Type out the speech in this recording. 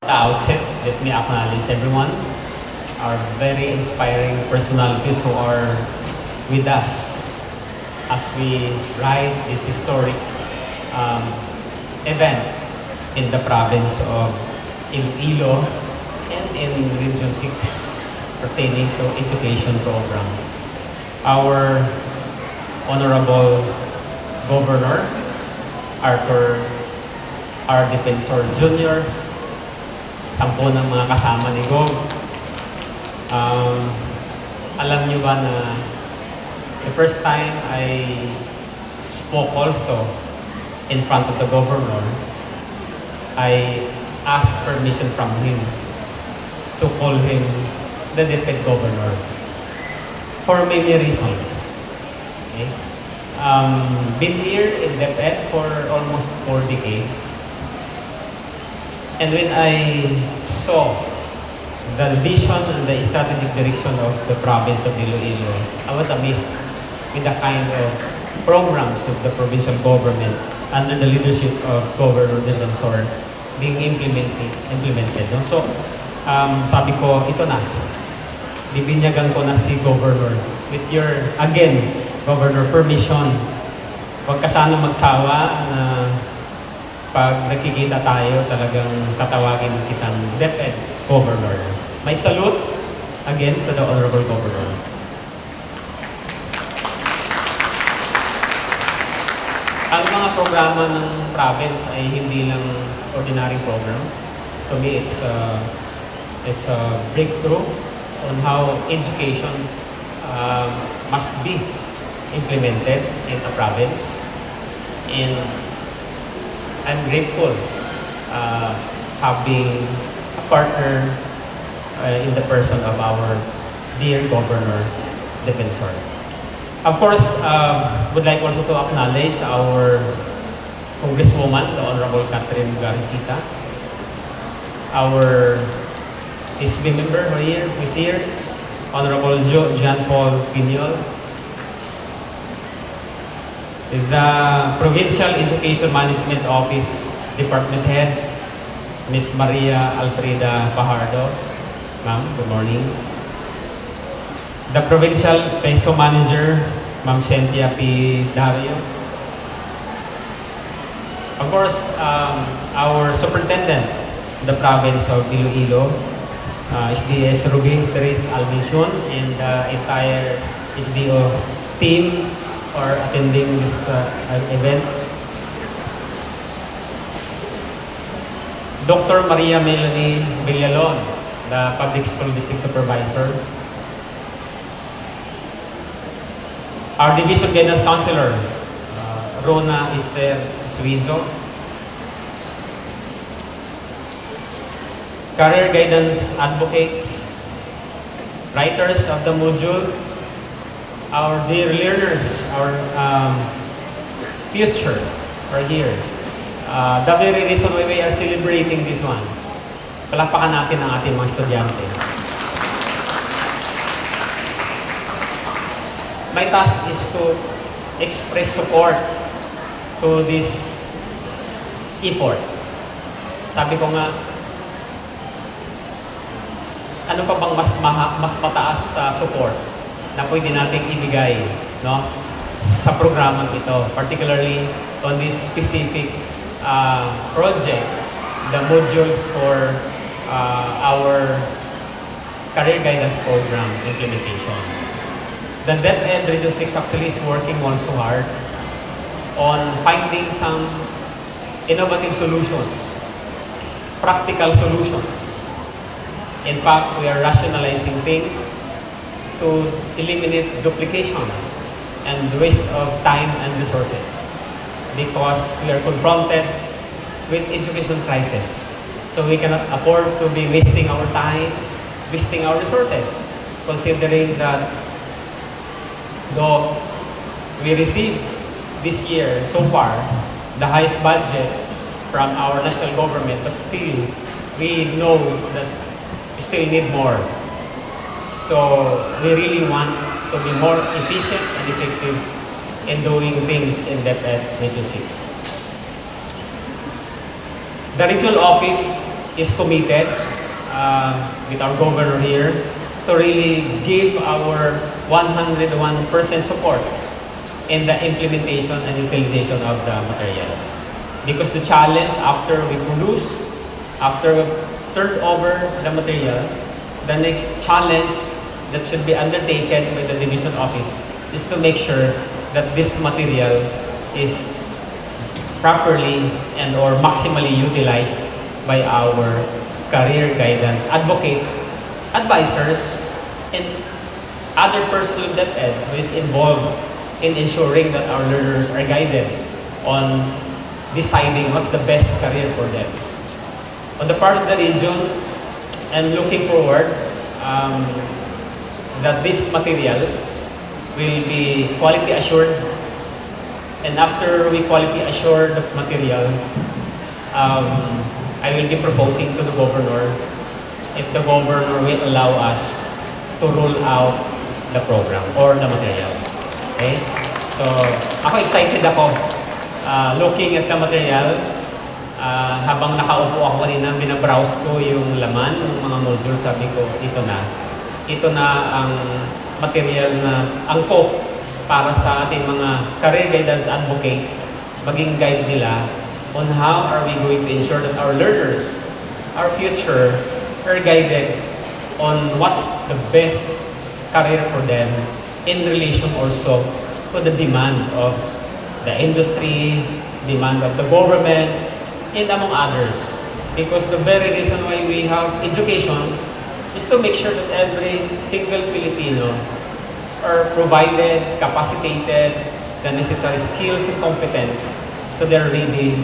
outset, let me acknowledge everyone, our very inspiring personalities who are with us as we ride this historic event in the province of Iloilo and in Region 6 pertaining to education program. Our Honorable Governor Arthur R. Defensor Jr., 10 ng mga kasama ni Gov. Alam niyo ba na the first time I spoke also in front of the governor, I asked permission from him to call him the DepEd governor for many reasons. Okay? Been here in DepEd for almost 4 decades. And when I saw the vision and the strategic direction of the province of Iloilo, I was amazed with the kind of programs of the provincial government under the leadership of Governor Defensor being implemented. No? So, sabi ko, ito na. Bibinyagan ko na si Governor. With your, again, Governor, permission. Huwag ka sana magsawa na pag nakikita tayo, talagang tatawagin kitang DepEd Governor. May salute again to the Honorable Governor. Ang mga programa ng province ay hindi lang ordinary program. To me, it's a breakthrough on how education must be implemented in a province. And I'm grateful having a partner in the person of our dear Governor Defensor. Of course, would like also to acknowledge our Congresswoman, the Honorable Catherine Garicita, our SB member who is here, Honorable John Paul Piñol, the Provincial Education Management Office Department Head, Ms. Maria Alfreda Fajardo. Ma'am, good morning. The Provincial Peso Manager, Ma'am Cynthia P. Dario. Of course, our Superintendent, the province of Iloilo, SDS Ruby Teres Albincion, and the entire SDO team for attending this event. Dr. Maria Melanie Villalon, the Public School District Supervisor. Our Division Guidance Counselor, Rona Esther Suizo. Career Guidance Advocates, writers of the module, our dear learners, our future are here. The very reason why we are celebrating this one, palakpakan natin ang ating mga estudyante. My task is to express support to this effort. Sabi ko nga, ano pa bang mas mataas sa support na pwede nating ibigay, no, sa programang ito, particularly on this specific project, the modules for our career guidance program implementation. The DepEd Region 6 actually is working also hard on finding some innovative solutions, practical solutions. In fact, we are rationalizing things to eliminate duplication and waste of time and resources, because we are confronted with education crisis. So we cannot afford to be wasting our time, wasting our resources, considering that though we received this year so far the highest budget from our national government, but still we know that we still need more. So we really want to be more efficient and effective in doing things in DepEd Region 6. The regional office is committed with our governor here to really give our 101% support in the implementation and utilization of the material. Because the challenge after we produce, after we turn over the material, the next challenge that should be undertaken by the division office is to make sure that this material is properly and or maximally utilized by our career guidance advocates, advisors, and other personnel of DepEd who is involved in ensuring that our learners are guided on deciding what's the best career for them. On the part of the region, I'm looking forward that this material will be quality assured, and after we quality assure the material, I will be proposing to the governor if the governor will allow us to roll out the program or the material. Okay? So, ako excited ako looking at the material. Habang nakaupo ako kanina, binabrowse ko yung laman ng mga module, sabi ko, ito na. Ito na ang material na angkop para sa ating mga career guidance advocates, maging guide nila on how are we going to ensure that our learners, our future, are guided on what's the best career for them in relation also to the demand of the industry, demand of the government, and among others. Because the very reason why we have education is to make sure that every single Filipino are provided, capacitated, the necessary skills and competence so they're ready